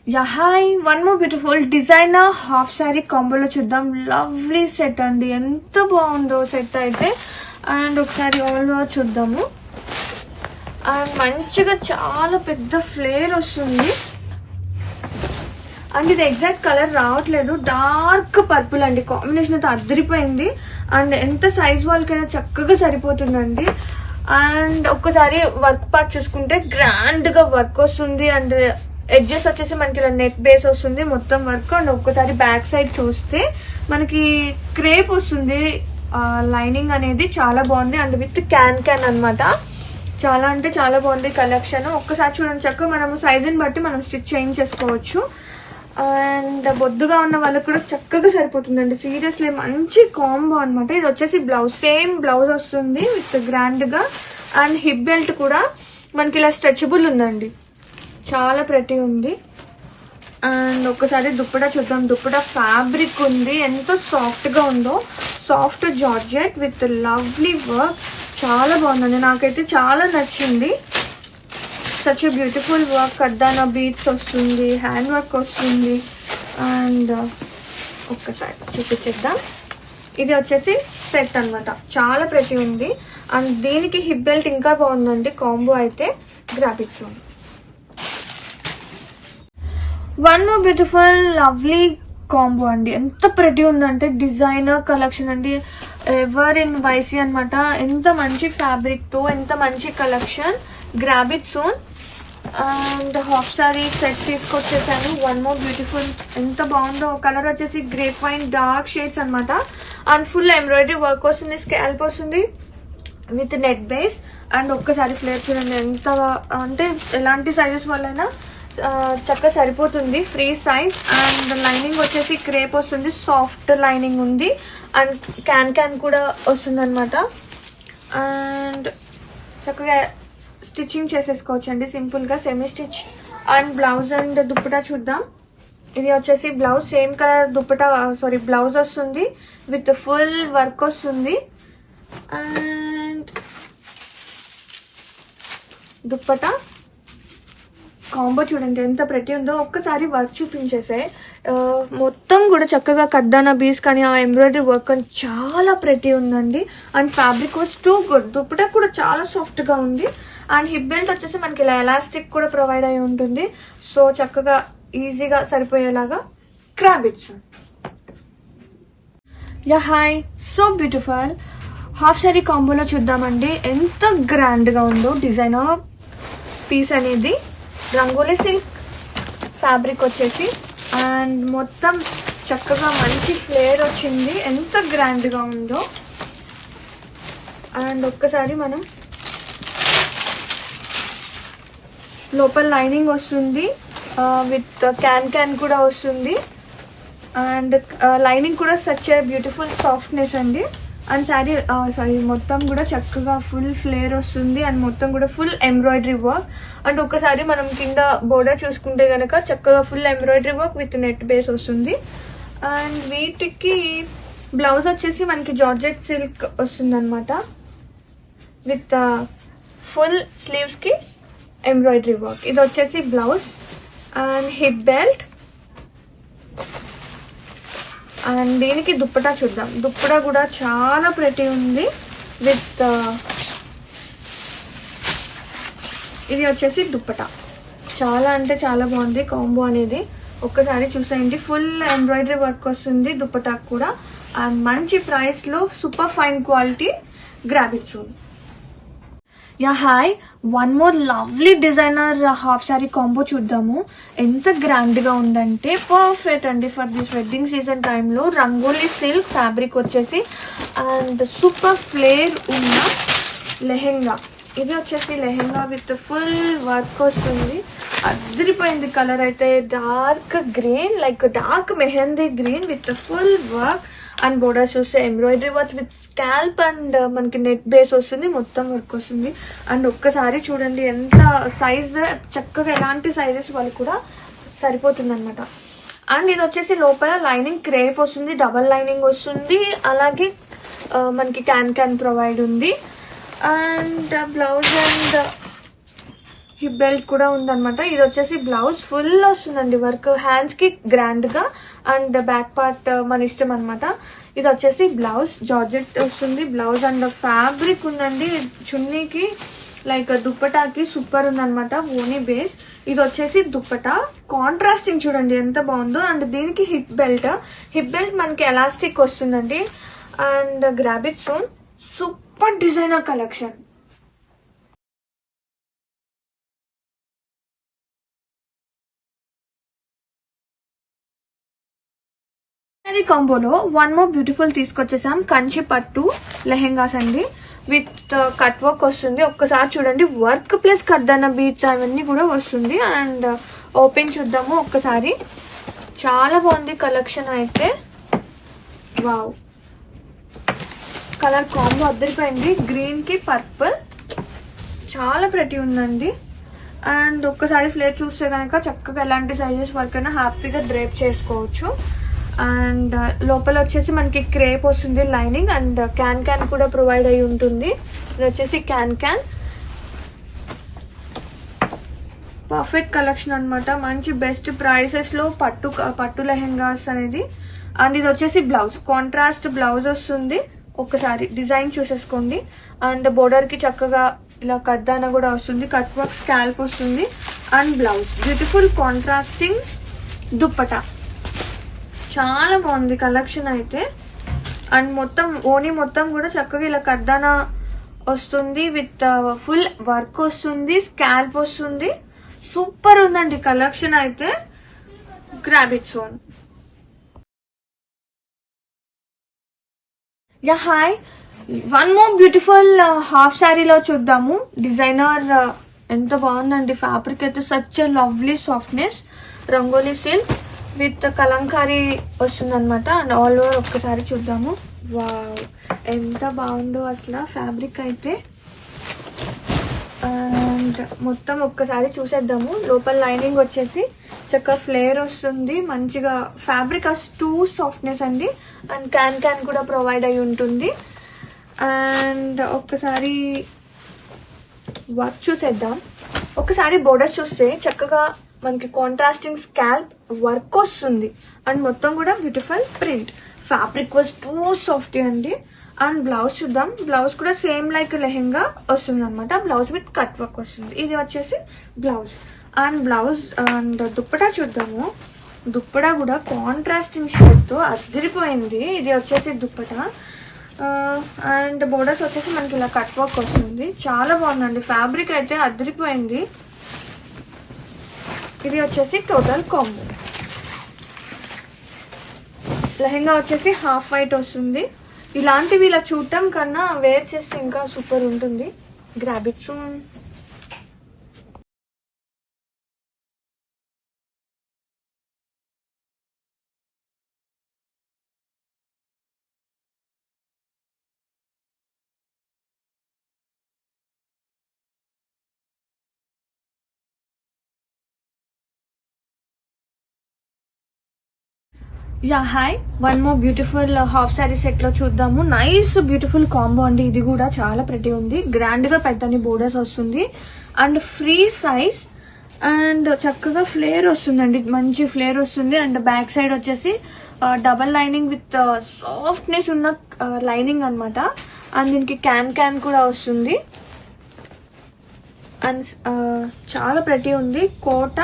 Yeah hi, one more beautiful designer half sari కాంబోలో చూద్దాం. Lovely set అండి, ఎంత బాగుందో సెట్ అయితే. అండ్ ఒకసారి ఆల్ ఓవర్ చూద్దాము. అండ్ మంచిగా చాలా పెద్ద ఫ్లేర్ వస్తుంది. అండ్ ఇది ఎగ్జాక్ట్ కలర్ రావట్లేదు, డార్క్ పర్పుల్ అండి. కాంబినేషన్ అయితే అదిరిపోయింది. అండ్ ఎంత సైజ్ వాళ్ళకైనా చక్కగా సరిపోతుందండి. అండ్ ఒక్కసారి వర్క్ పార్ట్ చూసుకుంటే గ్రాండ్ గా వర్క్ వస్తుంది. అండ్ ఎడ్జెస్ వచ్చేసి మనకి ఇలా నెట్ బేస్ వస్తుంది మొత్తం వర్క్. అండ్ ఒక్కసారి బ్యాక్ సైడ్ చూస్తే మనకి క్రేప్ వస్తుంది. లైనింగ్ అనేది చాలా బాగుంది. అండ్ విత్ క్యాన్ అన్నమాట. చాలా అంటే చాలా బాగుంది కలెక్షన్. ఒక్కసారి చూడండి, చక్కగా మనము సైజుని బట్టి మనం స్టిచ్ చేంజ్ చేసుకోవచ్చు. అండ్ బొద్దుగా ఉన్న వాళ్ళకి కూడా చక్కగా సరిపోతుందండి. సీరియస్లీ మంచి కాంబో అనమాట. ఇది వచ్చేసి బ్లౌజ్, సేమ్ బ్లౌజ్ వస్తుంది విత్ గ్రాండ్ గా. అండ్ హిప్ బెల్ట్ కూడా మనకి ఇలా స్ట్రెచబుల్ ఉందండి, చాలా ప్రతి ఉంది. అండ్ ఒక్కసారి దుప్పటా చూద్దాం. దుప్పటా ఫ్యాబ్రిక్ ఉంది, ఎంతో సాఫ్ట్ గా ఉందో. Soft georgette with lovely work, చాలా బాగుందండి. నాకైతే చాలా నచ్చింది. సచ్ బ్యూటిఫుల్ వర్క్, కడ్దానా బీడ్స్ వస్తుంది, హ్యాండ్ వర్క్ వస్తుంది. అండ్ ఒక్కసారి చూపించేద్దాం. ఇది వచ్చేసి సెట్ అనమాట, చాలా ప్రతి ఉంది. అండ్ దీనికి హిప్ బెల్ట్ ఇంకా బాగుందండి. కాంబో అయితే గ్రాఫిక్స్ ఉంది. One more beautiful lovely combo అండి, ఎంత ప్రతి ఉందంటే డిజైనర్ కలెక్షన్ అండి. ఎవర్ ఇన్ వైసీ అనమాట. ఎంత మంచి ఫ్యాబ్రిక్ తో ఎంత మంచి collection. Grab it soon. And half sari set తీసుకొచ్చేసాను. వన్ మోర్ బ్యూటిఫుల్, ఎంత బాగుందో. కలర్ వచ్చేసి గ్రేప్ వైన్ డార్క్ షేడ్స్ అనమాట. అండ్ ఫుల్ ఎంబ్రాయిడరీ వర్క్ వస్తుంది, స్కాల్ప్ వస్తుంది విత్ నెట్ బేస్. అండ్ ఒక్కసారి ఫ్లేర్ చూడండి, ఎంత అంటే ఎలాంటి సైజెస్ వల్లైనా చక్కగా సరిపోతుంది. Free size. అండ్ లైనింగ్ వచ్చేసి క్రేప్ వస్తుంది, సాఫ్ట్ లైనింగ్ ఉంది. అండ్ క్యాన్ కూడా వస్తుంది అనమాట. అండ్ చక్కగా స్టిచ్చింగ్ చేసేసుకోవచ్చు అండి సింపుల్ గా, semi stitch. And blouse and dupatta చూద్దాం. ఇది వచ్చేసి blouse, same colour dupatta blouse వస్తుంది విత్ ఫుల్ వర్క్ వస్తుంది. అండ్ దుప్పటా కాంబో చూడండి ఎంత ప్రతి ఉందో. ఒక్కసారి వర్క్ చూపించేసే మొత్తం కూడా చక్కగా కడ్దానా బీస్ కానీ ఆ ఎంబ్రాయిడరీ వర్క్ కానీ చాలా ప్రతి ఉందండి. And fabric was too good. Dupatta కూడా చాలా సాఫ్ట్ గా ఉంది. అండ్ హిప్ బెల్ట్ వచ్చేసి మనకి ఇలా ఎలాస్టిక్ కూడా ప్రొవైడ్ అయి ఉంటుంది. సో చక్కగా ఈజీగా సరిపోయేలాగా క్రాబిట్స్. Yeah hi, so beautiful half sari కాంబోలో చూద్దామండి. ఎంత గ్రాండ్ గా ఉందో డిజైనర్ పీస్ అనేది. రంగోలీ సిల్క్ ఫ్యాబ్రిక్ వచ్చేసి. అండ్ మొత్తం చక్కగా మంచి ఫ్లేర్ వచ్చింది, ఎంత గ్రాండ్ గా ఉందో. అండ్ ఒక్కసారి మనం లోపల లైనింగ్ వస్తుంది విత్ క్యాన్ కూడా వస్తుంది. అండ్ లైనింగ్ కూడా సచ్ బ్యూటిఫుల్ సాఫ్ట్నెస్ అండి. అండ్ సారీ మొత్తం కూడా చక్కగా ఫుల్ ఫ్లేర్ వస్తుంది. అండ్ మొత్తం కూడా ఫుల్ ఎంబ్రాయిడరీ వర్క్. అండ్ ఒకసారి మనం కింద బోర్డర్ చూసుకుంటే గనక చక్కగా full embroidery work with net base వస్తుంది. అండ్ వీటికి బ్లౌజ్ వచ్చేసి మనకి జార్జెట్ సిల్క్ వస్తుంది అనమాట విత్ ఫుల్ స్లీవ్స్ కి ఎంబ్రాయిడరీ వర్క్. ఇది వచ్చేసి blouse. And hip belt. And దీనికి దుప్పటా చూద్దాం. దుప్పటా కూడా చాలా ప్రతి ఉంది విత్ ఇది వచ్చేసి దుప్పటా. చాలా అంటే చాలా బాగుంది కాంబో అనేది. ఒక్కసారి చూసేయండి, ఫుల్ ఎంబ్రాయిడరీ వర్క్ వస్తుంది దుప్పటా కూడా. అండ్ మంచి ప్రైస్ లో super fine quality. Grab it soon. Yeah hi, one more lovely designer half sorry combo చూద్దాము. ఎంత గ్రాండ్ గా ఉందంటే పర్ఫెక్ట్ అండి ఫర్ దిస్ వెడ్డింగ్ సీజన్ టైంలో. రంగోలీ సిల్క్ ఫ్యాబ్రిక్ వచ్చేసి అండ్ సూపర్ ఫ్లేర్ ఉన్న లెహెంగా. ఇది వచ్చేసి లెహెంగా విత్ ఫుల్ వర్క్ వస్తుంది. అదిరిపోయింది కలర్ అయితే. Dark green, like dark mehndi green with full work. And border చూస్తే embroidery work with scalp. And మనకి నెట్ బేస్ వస్తుంది, మొత్తం వర్క్ వస్తుంది. అండ్ ఒక్కసారి చూడండి ఎంత సైజ్, చక్కగా ఎలాంటి సైజెస్ వాళ్ళకి కూడా సరిపోతుంది అనమాట. అండ్ ఇది వచ్చేసి లోపల లైనింగ్ క్రేప్ వస్తుంది, డబల్ లైనింగ్ వస్తుంది. అలాగే మనకి క్యాన్ ప్రొవైడ్ ఉంది. And blouse and hip belt కూడా ఉందన్నమాట. ఇది వచ్చేసి బ్లౌజ్ ఫుల్ వస్తుందండి వర్క్, హ్యాండ్స్ కి గ్రాండ్ గా అండ్ బ్యాక్ పార్ట్ మన ఇష్టం అనమాట. ఇది వచ్చేసి బ్లౌజ్ జార్జెట్ వస్తుంది బ్లౌజ్ అండ్ ఫ్యాబ్రిక్ ఉందండి చున్నీకి లైక్ దుప్పటాకి సూపర్ ఉందన్నమాట. ఓనీ బేస్. ఇది వచ్చేసి దుప్పటా కాంట్రాస్టింగ్ చూడండి ఎంత బాగుందో. అండ్ దీనికి హిప్ బెల్ట్ మనకి ఎలాస్టిక్ వస్తుందండి. అండ్ గ్రాబ్ ఇట్ సోన్ సూపర్ డిజైనర్ కలెక్షన్. కాంబోలో వన్ మోర్ బ్యూటిఫుల్ తీసుకొచ్చేసాం. కంచి పట్టు లెహెంగాస్ అండి విత్ కట్ వర్క్ వస్తుంది. ఒక్కసారి చూడండి వర్క్ ప్లస్ కడ్దాన బీట్స్ అవన్నీ కూడా వస్తుంది. అండ్ ఓపెన్ చూద్దాము ఒక్కసారి. చాలా బాగుంది కలెక్షన్ అయితే. వావ్, కలర్ కాంబో అద్దరిపోయింది. గ్రీన్ కి పర్పుల్ చాలా ప్రతి ఉందండి. అండ్ ఒక్కసారి ఫ్లేర్ చూస్తే కనుక చక్కగా ఎలాంటి సైజెస్ వర్క్ అయినా హ్యాపీగా డ్రేప్ చేసుకోవచ్చు. అండ్ లోపల వచ్చేసి మనకి క్రేప్ వస్తుంది లైనింగ్ అండ్ క్యాన్ కూడా ప్రొవైడ్ అయి ఉంటుంది. ఇది వచ్చేసి క్యాన్ పర్ఫెక్ట్ కలెక్షన్ అనమాట. మంచి బెస్ట్ ప్రైసెస్ లో పట్టు లెహెంగాస్ అనేది. అండ్ ఇది వచ్చేసి బ్లౌజ్ కాంట్రాస్ట్ బ్లౌజ్ వస్తుంది. ఒక్కసారి డిజైన్ చూసేసుకోండి. అండ్ బోర్డర్ కి చక్కగా ఇలా కడ్దాన కూడా వస్తుంది. కట్ వర్క్ స్కాల్ప్ వస్తుంది. And blouse beautiful contrasting dupatta చాలా బాగుంది కలెక్షన్ అయితే. అండ్ మొత్తం ఓనీ మొత్తం కూడా చక్కగా ఇలా కడ్దాన వస్తుంది విత్ ఫుల్ వర్క్ వస్తుంది స్కాల్ప్ వస్తుంది. సూపర్ ఉందండి కలెక్షన్ అయితే. Grab it soon. Yeah hi, one more beautiful half శారీలో చూద్దాము. డిజైనర్ ఎంత బాగుందండి. ఫ్యాబ్రిక్ అయితే such lovely softness. Rangoli silk with Kalamkari వస్తుంది అనమాట. అండ్ ఆల్ ఓవర్ ఒక్కసారి చూద్దాము. వావ్, ఎంత బాగుందో అసలు ఫ్యాబ్రిక్ అయితే. అండ్ మొత్తం ఒక్కసారి చూసేద్దాము. లోపల లైనింగ్ వచ్చేసి చక్కగా ఫ్లేర్ వస్తుంది మంచిగా. ఫ్యాబ్రిక్ టూ సాఫ్ట్నెస్ అండి. అండ్ క్యాన్ కూడా ప్రొవైడ్ అయి ఉంటుంది. అండ్ ఒక్కసారి వర్క్ చూసేద్దాం. ఒకసారి బోర్డర్స్ చూస్తే చక్కగా మనకి కాంట్రాస్టింగ్ స్కాల్ప్ వర్క్ వస్తుంది. అండ్ మొత్తం కూడా beautiful print. Fabric was two soft అండి. అండ్ బ్లౌజ్ చూద్దాం. బ్లౌజ్ కూడా సేమ్ లైక్ లెహెంగా వస్తుంది అనమాట. బ్లౌజ్ విత్ కట్ వర్క్ వస్తుంది. ఇది వచ్చేసి బ్లౌజ్. అండ్ దుప్పటా చూద్దాము. దుప్పటా కూడా కాంట్రాస్టింగ్ షేడ్ తో అదిరిపోయింది. ఇది వచ్చేసి దుప్పటా. అండ్ బోర్డర్స్ వచ్చేసి మనకి ఇలా కట్ వర్క్ వస్తుంది. చాలా బాగుందండి ఫ్యాబ్రిక్ అయితే అదిరిపోయింది. ఇది వచ్చేసి టోటల్ కాంబో. లెహెంగా వచ్చేసి హాఫ్ వైట్ వస్తుంది. ఇలాంటివి ఇలా చూడటం కన్నా వేర్ చేస్తే ఇంకా సూపర్ ఉంటుంది. Grab it soon. Yeah hi, one more beautiful half sari set లో చూద్దాము. నైస్ బ్యూటిఫుల్ కాంబో అండి. ఇది కూడా చాలా ప్రతి ఉంది. గ్రాండ్ గా పెద్దని బోర్డర్స్ వస్తుంది. And free size. అండ్ చక్కగా ఫ్లేర్ వస్తుందండి. మంచి ఫ్లేర్ వస్తుంది. అండ్ బ్యాక్ సైడ్ వచ్చేసి డబల్ లైనింగ్ విత్ సాఫ్ట్నెస్ ఉన్న లైనింగ్ అనమాట. అండ్ దీనికి క్యాన్ కూడా వస్తుంది. అండ్ చాలా ప్రతి ఉంది. కోట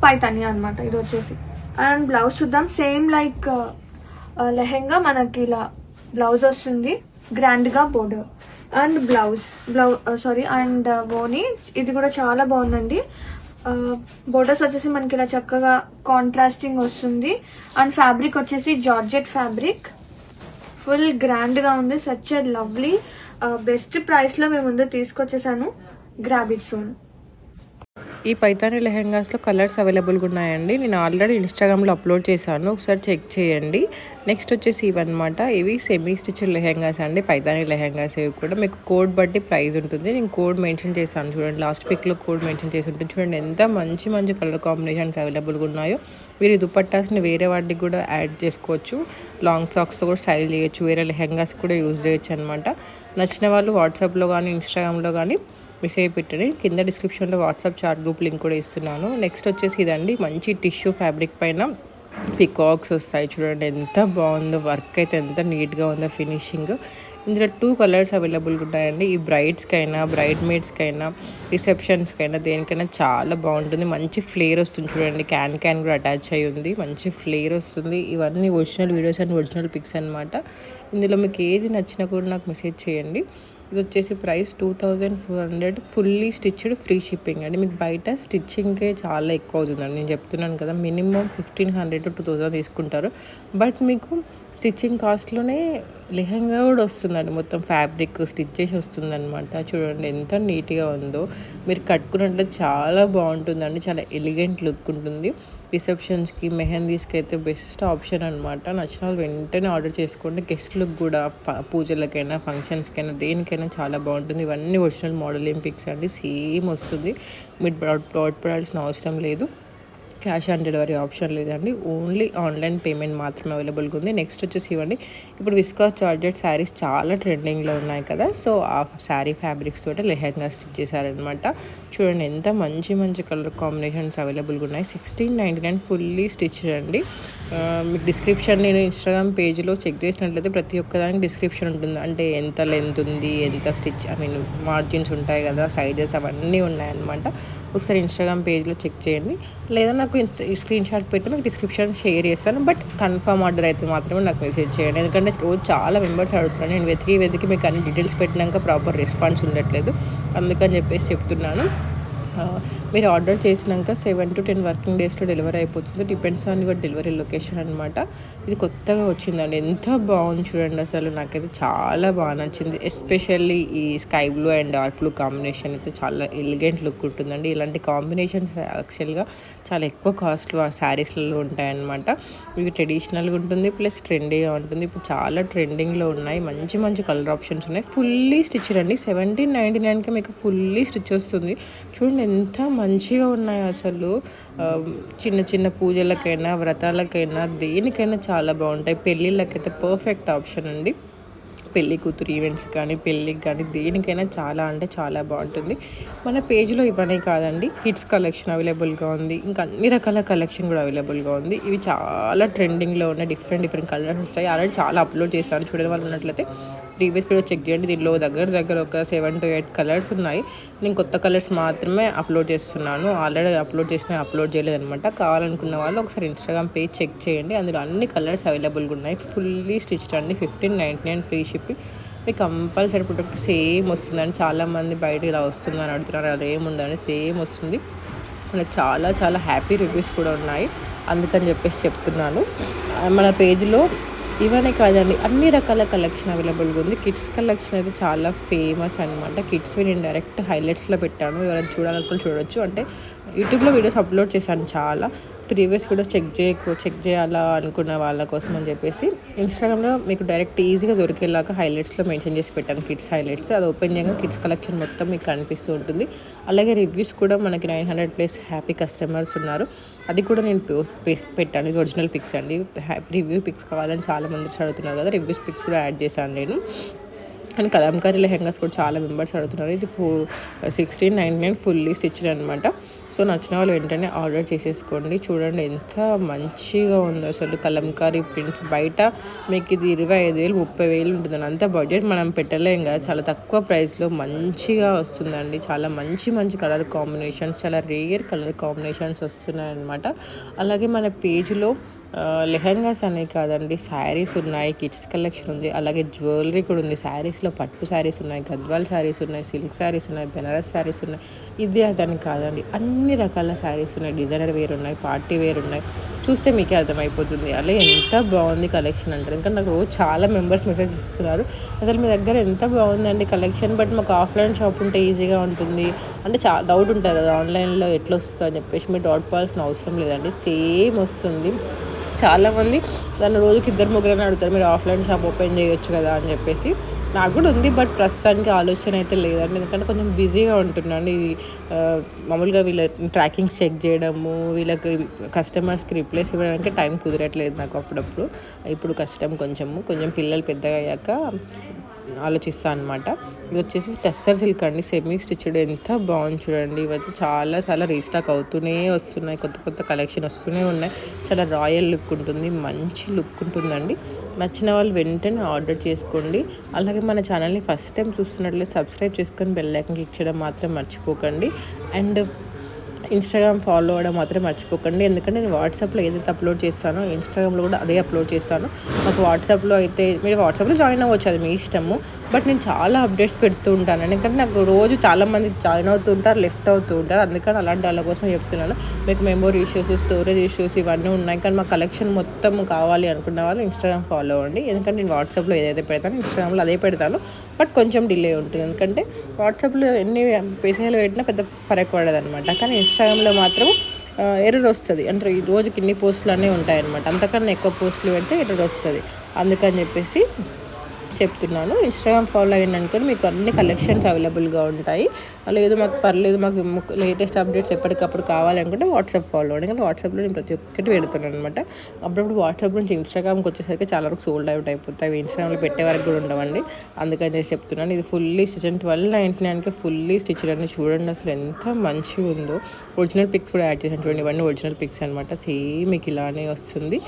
పైతాని అనమాట ఇది వచ్చేసి. అండ్ బ్లౌజ్ చూద్దాం. సేమ్ లైక్ లెహెంగా మనకి ఇలా బ్లౌజ్ వస్తుంది గ్రాండ్ గా బోర్డర్. అండ్ అండ్ ఓనీ ఇది కూడా చాలా బాగుందండి. బోర్డర్స్ వచ్చేసి మనకి ఇలా చక్కగా కాంట్రాస్టింగ్ వస్తుంది. అండ్ ఫ్యాబ్రిక్ వచ్చేసి జార్జెట్ ఫ్యాబ్రిక్. ఫుల్ గ్రాండ్ గా ఉంది. Such a lovely best price లో మేము ముందు తీసుకొచ్చేసాను. Grab it soon. ఈ పైతాని లెహెంగాస్లో కలర్స్ అవైలబుల్గా ఉన్నాయండి. నేను ఆల్రెడీ ఇన్స్టాగ్రామ్లో అప్లోడ్ చేశాను, ఒకసారి చెక్ చేయండి. నెక్స్ట్ వచ్చేసి ఇవన్నమాట. ఇవి సెమీ స్టిచ్ లెహెంగాస్ అండి. పైతాని లెహెంగాస్ ఇవి కూడా మీకు కోడ్ బట్టి ప్రైస్ ఉంటుంది. నేను కోడ్ మెన్షన్ చేశాను చూడండి. లాస్ట్ పిక్లో కోడ్ మెన్షన్ చేసి ఉంటుంది. చూడండి ఎంత మంచి మంచి కలర్ కాంబినేషన్స్ అవైలబుల్గా ఉన్నాయో. మీరు దుపట్టాస్ని వేరే వాటికి కూడా యాడ్ చేసుకోవచ్చు. లాంగ్ ఫ్రాక్స్తో కూడా స్టైల్ చేయొచ్చు. వేరే లెహెంగాస్ కూడా యూజ్ చేయొచ్చు అనమాట. నచ్చిన వాళ్ళు వాట్సాప్లో కానీ ఇన్స్టాగ్రామ్లో కానీ మెసేజ్ పెట్టండి. కింద డిస్క్రిప్షన్లో వాట్సాప్ చాట్ గ్రూప్ లింక్ కూడా ఇస్తున్నాను. నెక్స్ట్ వచ్చేసి ఇదండి, మంచి టిష్యూ ఫ్యాబ్రిక్ పైన పికాక్స్ వస్తాయి. చూడండి ఎంత బాగుందో, వర్క్ అయితే ఎంత నీట్గా ఉందో ఫినిషింగ్. ఇందులో 2 కలర్స్ అవైలబుల్గా ఉంటాయండి. ఈ బ్రైడ్స్కైనా, బ్రైడ్ మేడ్స్కైనా, రిసెప్షన్స్కైనా, దేనికైనా చాలా బాగుంటుంది. మంచి ఫ్లేర్ వస్తుంది. చూడండి క్యాన్ కూడా అటాచ్ అయ్యి ఉంది. మంచి ఫ్లేర్ వస్తుంది. ఇవన్నీ original videos and original pics అనమాట. ఇందులో మీకు ఏది నచ్చినా కూడా నాకు మెసేజ్ చేయండి. ఇది వచ్చేసి price 2400, fully stitched, free shipping అండి. మీకు బయట స్టిచ్చింగ్కే చాలా ఎక్కువ అవుతుందండి. నేను చెప్తున్నాను కదా, మినిమం 1500 to 2000 తీసుకుంటారు. బట్ మీకు స్టిచ్చింగ్ కాస్ట్లోనే లెహంగా కూడా వస్తుందండి. మొత్తం ఫ్యాబ్రిక్ స్టిచ్ చేసి వస్తుందన్నమాట. చూడండి ఎంత నీట్గా ఉందో. మీరు కట్టుకున్నట్లయితే చాలా బాగుంటుందండి. చాలా ఎలిగెంట్ లుక్ ఉంటుంది. రిసెప్షన్స్కి, మెహందీస్కి అయితే బెస్ట్ ఆప్షన్ అనమాట. నచ్చిన వాళ్ళు వెంటనే ఆర్డర్ చేసుకోండి. గెస్ట్లకు కూడా, పూజలకైనా, ఫంక్షన్స్కైనా, దేనికైనా చాలా బాగుంటుంది. ఇవన్నీ ఒరిజినల్ మోడలింగ్ పిక్స్ అండి. సేమ్ వస్తుంది. మీరు డాట్ పడాల్సిన అవసరం లేదు. క్యాష్ ఆన్ డెలివరీ ఆప్షన్ లేదండి. ఓన్లీ ఆన్లైన్ పేమెంట్ మాత్రమే అవైలబుల్గా ఉంది. నెక్స్ట్ వచ్చేసి ఇవ్వండి, ఇప్పుడు విస్కాస్ జార్జెట్ శారీస్ చాలా ట్రెండింగ్లో ఉన్నాయి కదా. సో ఆ శారీ ఫ్యాబ్రిక్స్ తోటి లెహంగా స్టిచ్ చేశారనమాట. చూడండి ఎంత మంచి మంచి కలర్ కాంబినేషన్స్ అవైలబుల్గా ఉన్నాయి. 1699 ఫుల్లీ స్టిచ్డ్ అండి. మీకు డిస్క్రిప్షన్, నేను ఇన్స్టాగ్రామ్ పేజ్లో చెక్ చేసినట్లయితే ప్రతి ఒక్కదానికి డిస్క్రిప్షన్ ఉంటుంది. అంటే ఎంత లెంత్ ఉంది, ఎంత స్టిచ్, మార్జిన్స్ ఉంటాయి కదా, సైజెస్ అవన్నీ ఉన్నాయన్నమాట. ఒకసారి ఇన్స్టాగ్రామ్ పేజ్లో చెక్ చేయండి. లేదా నాకు స్క్రీన్ షాట్ పెట్టి మీకు డిస్క్రిప్షన్ షేర్ చేస్తాను. బట్ కన్ఫర్మ్ ఆర్డర్ అయితే మాత్రమే నాకు మెసేజ్ చేయండి. ఎందుకంటే రోజు చాలా మెంబర్స్ అడుగుతున్నాను. నేను వెతికి మీకు అన్ని డీటెయిల్స్ పెట్టినాక ప్రాపర్ రెస్పాన్స్ ఉండట్లేదు. అందుకని చెప్పేసి చెప్తున్నాను. మీరు ఆర్డర్ చేసినాక 7 to 10 వర్కింగ్ డేస్లో డెలివరీ అయిపోతుంది. Depends on your delivery location అనమాట. ఇది కొత్తగా వచ్చిందండి. ఎంత బాగుంది చూడండి. అసలు నాకైతే చాలా బాగా నచ్చింది. ఎస్పెషల్లీ ఈ sky blue and dark blue combination అయితే చాలా ఎలిగెంట్ లుక్ ఉంటుందండి. ఇలాంటి కాంబినేషన్స్ యాక్చువల్గా చాలా ఎక్కువ కాస్ట్లో ఆ శారీస్లలో ఉంటాయన్నమాట. ఇవి ట్రెడిషనల్గా ఉంటుంది, ప్లస్ ట్రెండీగా ఉంటుంది. ఇప్పుడు చాలా ట్రెండింగ్లో ఉన్నాయి. మంచి మంచి కలర్ ఆప్షన్స్ ఉన్నాయి. ఫుల్లీ స్టిచ్ అండి. 1799కి మీకు ఫుల్లీ స్టిచ్ వస్తుంది. చూడండి ఎంత మంచిగా ఉన్నాయి అసలు. చిన్న చిన్న పూజలకైనా, వ్రతాలకైనా, దేనికైనా చాలా బాగుంటాయి. పెళ్ళిళ్ళకైతే పర్ఫెక్ట్ ఆప్షన్ అండి. పెళ్లి కూతురు ఈవెంట్స్ కానీ, పెళ్ళికి కానీ, దేనికైనా చాలా అంటే చాలా బాగుంటుంది. మన పేజ్లో ఇవన్నీ కాదండి, కిడ్స్ కలెక్షన్ అవైలబుల్గా ఉంది. ఇంకా అన్ని రకాల కలెక్షన్ కూడా అవైలబుల్గా ఉంది. ఇవి చాలా ట్రెండింగ్లో ఉన్నాయి. డిఫరెంట్ కలర్స్ వస్తాయి. ఆల్రెడీ చాలా అప్లోడ్ చేశాను. చూడని వాళ్ళు ఉన్నట్లయితే ప్రీవియస్ వీడియో చెక్ చేయండి. దీనిలో దగ్గర ఒక 7 to 8 కలర్స్ ఉన్నాయి. నేను కొత్త కలర్స్ మాత్రమే అప్లోడ్ చేస్తున్నాను. ఆల్రెడీ అప్లోడ్ చేయలేదన్నమాట. కావాలనుకున్న వాళ్ళు ఒకసారి ఇన్స్టాగ్రామ్ పేజ్ చెక్ చేయండి. అందులో అన్ని కలర్స్ అవైలబుల్గా ఉన్నాయి. ఫుల్లీ స్టిచ్డ్ అండి. 1599 ఫ్రీ షిప్పింగ్. మీకు కంపల్సరీ ప్రొడక్ట్ సేమ్ వస్తుందని, చాలామంది బయట ఇలా వస్తుందని అడుగుతున్నారు. అది ఏముందని సేమ్ వస్తుంది. మనకు చాలా చాలా హ్యాపీ రివ్యూస్ కూడా ఉన్నాయి. అందుకని చెప్పేసి చెప్తున్నాను. మన పేజ్లో ఇవన్నీ కాదండి, అన్ని రకాల కలెక్షన్ అవైలబుల్గా ఉంది. కిడ్స్ కలెక్షన్ అయితే చాలా ఫేమస్ అనమాట. కిడ్స్వి నేను డైరెక్ట్ హైలైట్స్లో పెట్టాను. ఎవరైనా చూడాలనుకుని చూడొచ్చు. అంటే యూట్యూబ్లో వీడియోస్ అప్లోడ్ చేశాను చాలా. ప్రీవియస్ వీడియోస్ చెక్ చేయాలా అనుకున్న వాళ్ళ కోసం అని చెప్పేసి ఇన్స్టాగ్రామ్లో మీకు డైరెక్ట్ ఈజీగా దొరికేలాగా హైలైట్స్లో మెన్షన్ చేసి పెట్టాను. కిడ్స్ హైలైట్స్, అది ఓపెన్ చేయగా కిడ్స్ కలెక్షన్ మొత్తం మీకు కనిపిస్తూ ఉంటుంది. అలాగే రివ్యూస్ కూడా మనకి 900+ హ్యాపీ కస్టమర్స్ ఉన్నారు. అది కూడా నేను పెట్టాను. ఇది ఒరిజినల్ పిక్స్ అండి. రివ్యూ పిక్స్ కావాలని చాలామంది అడుగుతున్నారు కదా, రివ్యూస్ పిక్స్ కూడా యాడ్ చేశాను నేను. అండ్ కలంకారీ లెహంగాస్ కూడా చాలా మెంబర్స్ అడుగుతున్నారు. ఇది 1699 ఫుల్లీ స్టిచ్డ్ అనమాట. సో నచ్చిన వాళ్ళు వెంటనే ఆర్డర్ చేసేసుకోండి. చూడండి ఎంత మంచిగా ఉందో అసలు. కలంకారీ ప్రింట్స్ బయట మీకు ఇది 25,000 30,000 ఉంటుందని. అంత బడ్జెట్ మనం పెట్టలేం కదా. చాలా తక్కువ ప్రైస్లో మంచిగా వస్తుందండి. చాలా మంచి కలర్ కాంబినేషన్స్, చాలా రేర్ కలర్ కాంబినేషన్స్ వస్తున్నాయి అనమాట. అలాగే మన పేజ్లో లెహంగాస్ అనే కాదండి, శారీస్ ఉన్నాయి, కిడ్స్ కలెక్షన్ ఉంది, అలాగే జ్యువెలరీ కూడా ఉంది. శారీస్లో పట్టు శారీస్ ఉన్నాయి, గద్వాల్ శారీస్ ఉన్నాయి, సిల్క్ శారీస్ ఉన్నాయి, బెనారస్ శారీస్ ఉన్నాయి. ఇది అదని కాదండి, అన్ని రకాల శారీస్ ఉన్నాయి. డిజైనర్ వేర్ ఉన్నాయి, పార్టీ వేర్ ఉన్నాయి. చూస్తే మీకే అర్థమైపోతుంది. అలాగే ఎంత బాగుంది కలెక్షన్ అంటారు. ఇంకా నాకు చాలా మెంబర్స్ మెసేజ్ ఇస్తున్నారు, అసలు మీ దగ్గర ఎంత బాగుందండి కలెక్షన్, బట్ మాకు ఆఫ్లైన్ షాప్ ఉంటే ఈజీగా ఉంటుంది అంటే చాలా డౌట్ ఉంటుంది కదా, ఆన్లైన్లో ఎట్లా వస్తుందో అని చెప్పేసి. మీరు డౌట్ పడాల్సిన అవసరం లేదండి, సేమ్ వస్తుంది. చాలామంది దాన్ని రోజుకి 2-3 అడుగుతారు, మీరు ఆఫ్లైన్ షాప్ ఓపెన్ చేయొచ్చు కదా అని చెప్పేసి. నాకు కూడా ఉంది, బట్ ప్రస్తుతానికి ఆలోచన అయితే లేదండి. ఎందుకంటే కొంచెం బిజీగా ఉంటున్నాను. ఈ మామూలుగా వీళ్ళ ట్రాకింగ్స్ చెక్ చేయడము, వీళ్ళకి కస్టమర్స్కి రిప్లేస్ ఇవ్వడానికి టైం కుదరట్లేదు నాకు అప్పుడప్పుడు. ఇప్పుడు కష్టం కొంచెం పిల్లలు పెద్దగా అయ్యాక ఆలోచిస్తాను అనమాట. ఇది వచ్చేసి టెస్సర్ సిల్క్ అండి, సెమీ స్టిచ్డ్. ఎంత బాగుంది చూడండి. ఇవైతే చాలా రీస్టాక్ అవుతూనే వస్తున్నాయి, కొత్త కలెక్షన్ వస్తూనే ఉన్నాయి. చాలా రాయల్ లుక్ ఉంటుంది, మంచి లుక్ ఉంటుందండి. నచ్చిన వాళ్ళు వెంటనే ఆర్డర్ చేసుకోండి. అలాగే మన ఛానల్ని ఫస్ట్ టైం చూస్తున్నట్లయితే సబ్స్క్రైబ్ చేసుకొని బెల్ ఐకాన్ క్లిక్ చేయడం మాత్రం మర్చిపోకండి. అండ్ ఇన్స్టాగ్రామ్ ఫాలో అవ్వడం మాత్రం మర్చిపోకండి. ఎందుకంటే నేను వాట్సాప్లో ఏదైతే అప్లోడ్ చేస్తానో ఇన్స్టాగ్రామ్లో కూడా అదే అప్లోడ్ చేస్తాను. నాకు వాట్సాప్లో అయితే మీరు వాట్సాప్లో జాయిన్ అవ్వచ్చు, అది మీ ఇష్టము. బట్ నేను చాలా అప్డేట్స్ పెడుతూ ఉంటాను. ఎందుకంటే నాకు రోజు చాలామంది జాయిన్ అవుతూ ఉంటారు, లెఫ్ట్ అవుతూ ఉంటారు. అందుకని అలాంటి వాళ్ళ కోసం చెప్తున్నాను. మీకు మెమరీ ఇష్యూస్, స్టోరేజ్ ఇష్యూస్ ఇవన్నీ ఉన్నాయి, కానీ మా కలెక్షన్ మొత్తం కావాలి అనుకున్న వాళ్ళు ఇన్స్టాగ్రామ్ ఫాలో అవ్వండి. ఎందుకంటే నేను వాట్సాప్లో ఏదైతే పెడతానో ఇన్స్టాగ్రామ్లో అదే పెడతాను. బట్ కొంచెం డిలే ఉంటుంది, ఎందుకంటే వాట్సాప్లో ఎన్ని మెసేజ్లు పెట్టినా పెద్ద ఫరక్ పడదు అనమాట. కానీ ఇన్స్టాగ్రామ్లో మాత్రం ఎర్రర్ వస్తుంది. అంటే ఈ రోజుకి ఇన్ని పోస్టులు అన్నీ ఉంటాయన్నమాట. అంతకన్నా ఎక్కువ పోస్టులు పెడితే ఎర్రర్ వస్తుంది. అందుకని చెప్పేసి చెప్తున్నాను. ఇన్స్టాగ్రామ్ ఫాలో అయ్యింది అనుకోని మీకు అన్ని కలెక్షన్స్ అవైలబుల్గా ఉంటాయి. లేదు మాకు పర్లేదు, మాకు లేటెస్ట్ అప్డేట్స్ ఎప్పటికప్పుడు కావాలనుకుంటే వాట్సాప్ ఫాలో అవ్వండి. కానీ వాట్సాప్లో నేను ప్రతి ఒక్కటి పెడుతున్నాను అనమాట. అప్పుడప్పుడు వాట్సాప్ నుంచి ఇన్స్టాగ్రామ్కి వచ్చేసరికి చాలా వరకు సోల్డ్ అవుట్ అయిపోతాయి. ఇన్స్టాగ్రామ్లో పెట్టే వరకు కూడా ఉండవండి. అందుకని చెప్తున్నాను. ఇది ఫుల్లీ స్టిచ్, 1299కి ఫుల్లీ స్టిచ్ అని చూడండి. అసలు ఎంత మంచిగా ఉందో. ఒరిజినల్ పిక్స్ కూడా యాడ్ చేశాను చూడండి. ఇవన్నీ ఒరిజినల్ పిక్స్ అనమాట. సేమ్ మీకు ఇలానే వస్తుంది.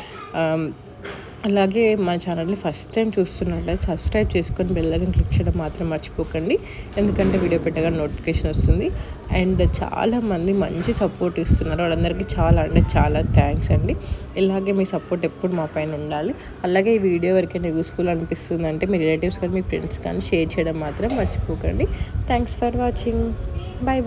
అలాగే మా ఛానల్ని ఫస్ట్ టైం చూస్తున్నట్లయితే సబ్స్క్రైబ్ చేసుకొని బెల్ ఐకాన్ క్లిక్ చేయడం మాత్రం మర్చిపోకండి. ఎందుకంటే వీడియో పెట్టగా నోటిఫికేషన్ వస్తుంది. అండ్ చాలామంది మంచి సపోర్ట్ ఇస్తున్నారు, వాళ్ళందరికీ చాలా థ్యాంక్స్ అండి. ఇలాగే మీ సపోర్ట్ ఎప్పుడు మా పైన ఉండాలి. అలాగే ఈ వీడియో ఎవరికైనా యూస్ఫుల్ అనిపిస్తుంది అంటే మీ రిలేటివ్స్ కానీ మీ ఫ్రెండ్స్ కానీ షేర్ చేయడం మాత్రం మర్చిపోకండి. Thanks for watching. బాయ్.